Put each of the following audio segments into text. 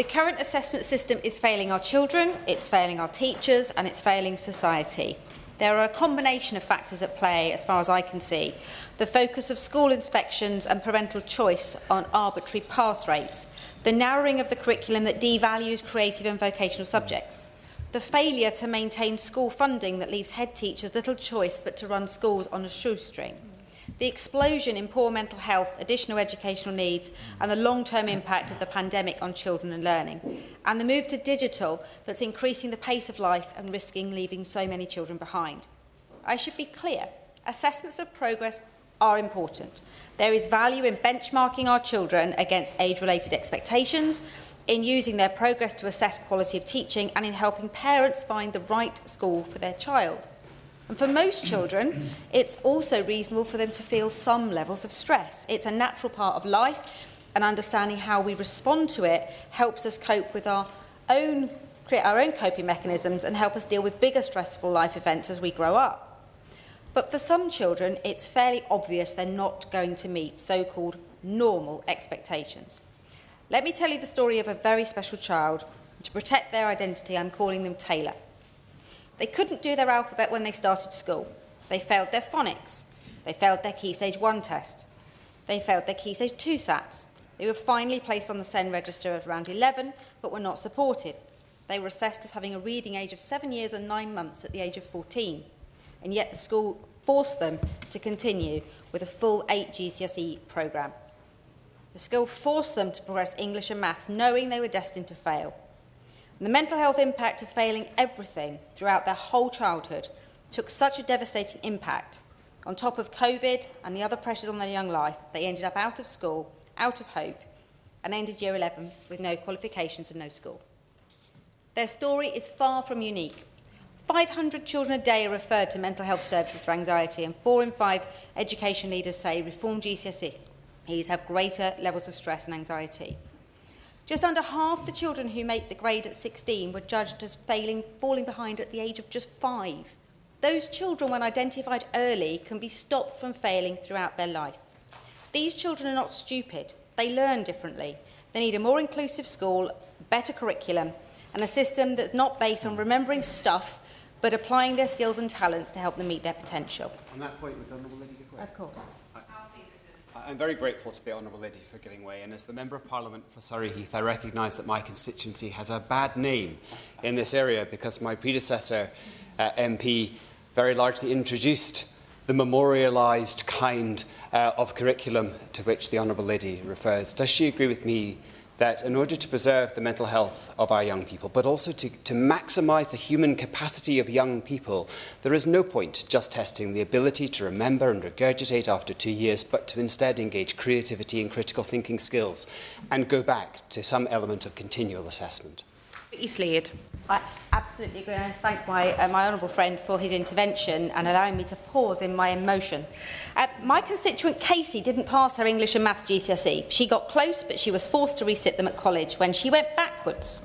The current assessment system is failing our children, it's failing our teachers, and it's failing society. There are a combination of factors at play, as far as I can see. The focus of school inspections and parental choice on arbitrary pass rates, the narrowing of the curriculum that devalues creative and vocational subjects, the failure to maintain school funding that leaves head teachers little choice but to run schools on a shoestring, the explosion in poor mental health, additional educational needs, and the long-term impact of the pandemic on children and learning, and the move to digital that's increasing the pace of life and risking leaving so many children behind. I should be clear, assessments of progress are important. There is value in benchmarking our children against age-related expectations, in using their progress to assess quality of teaching, and in helping parents find the right school for their child. And for most children, it's also reasonable for them to feel some levels of stress. It's a natural part of life, and understanding how we respond to it helps us cope with create our own coping mechanisms and help us deal with bigger stressful life events as we grow up. But for some children, it's fairly obvious they're not going to meet so-called normal expectations. Let me tell you the story of a very special child. To protect their identity, I'm calling them Taylor. They couldn't do their alphabet when they started school. They failed their phonics. They failed their Key Stage 1 test. They failed their Key Stage 2 SATs. They were finally placed on the SEN register at around 11, but were not supported. They were assessed as having a reading age of 7 years and 9 months at the age of 14, and yet the school forced them to continue with a full 8 GCSE programme. The school forced them to progress English and maths, knowing they were destined to fail. And the mental health impact of failing everything throughout their whole childhood took such a devastating impact. On top of COVID and the other pressures on their young life, they ended up out of school, out of hope, and ended Year 11 with no qualifications and no school. Their story is far from unique. 500 children a day are referred to mental health services for anxiety, and 4 in 5 education leaders say reformed GCSEs have greater levels of stress and anxiety. Just under half the children who make the grade at 16 were judged as falling behind at the age of just 5. Those children, when identified early, can be stopped from failing throughout their life. These children are not stupid. They learn differently. They need a more inclusive school, better curriculum, and a system that's not based on remembering stuff, but applying their skills and talents to help them meet their potential. On that point, with the Honourable Lady Gifford. Of course. I'm very grateful to the Honourable Lady for giving way, and as the Member of Parliament for Surrey Heath, I recognise that my constituency has a bad name in this area because my predecessor, MP, very largely introduced the memorialised kind of curriculum to which the Honourable Lady refers. Does she agree with me that in order to preserve the mental health of our young people, but also to maximise the human capacity of young people, there is no point just testing the ability to remember and regurgitate after 2 years, but to instead engage creativity and critical thinking skills and go back to some element of continual assessment? I absolutely agree, and I thank my honourable friend for his intervention and allowing me to pause in my emotion. My constituent Casey didn't pass her English and Maths GCSE. She got close, but she was forced to resit them at college when she went backwards.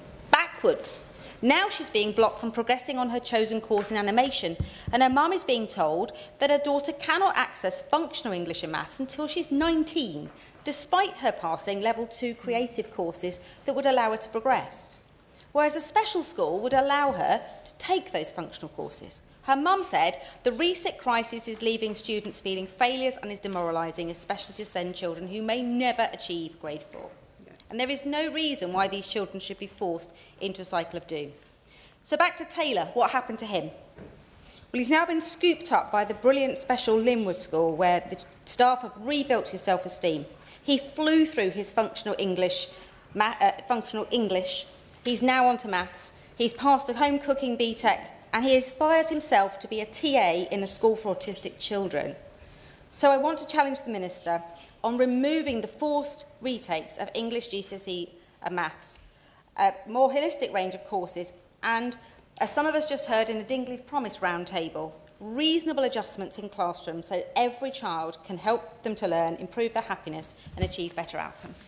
Now she's being blocked from progressing on her chosen course in animation, and her mum is being told that her daughter cannot access functional English and Maths until she's 19, despite her passing level 2 creative courses that would allow her to progress. Whereas a special school would allow her to take those functional courses. Her mum said the resit crisis is leaving students feeling failures and is demoralising, especially to send children who may never achieve grade 4. And there is no reason why these children should be forced into a cycle of doom. So back to Taylor, what happened to him? Well, he's now been scooped up by the brilliant special Linwood School, where the staff have rebuilt his self-esteem. He flew through his functional English. He's now on to maths. He's passed a home cooking BTEC, and he aspires himself to be a TA in a school for autistic children. So I want to challenge the Minister on removing the forced retakes of English GCSE and maths, a more holistic range of courses, and, as some of us just heard in the Dingley's Promise roundtable, reasonable adjustments in classrooms so every child can help them to learn, improve their happiness and achieve better outcomes.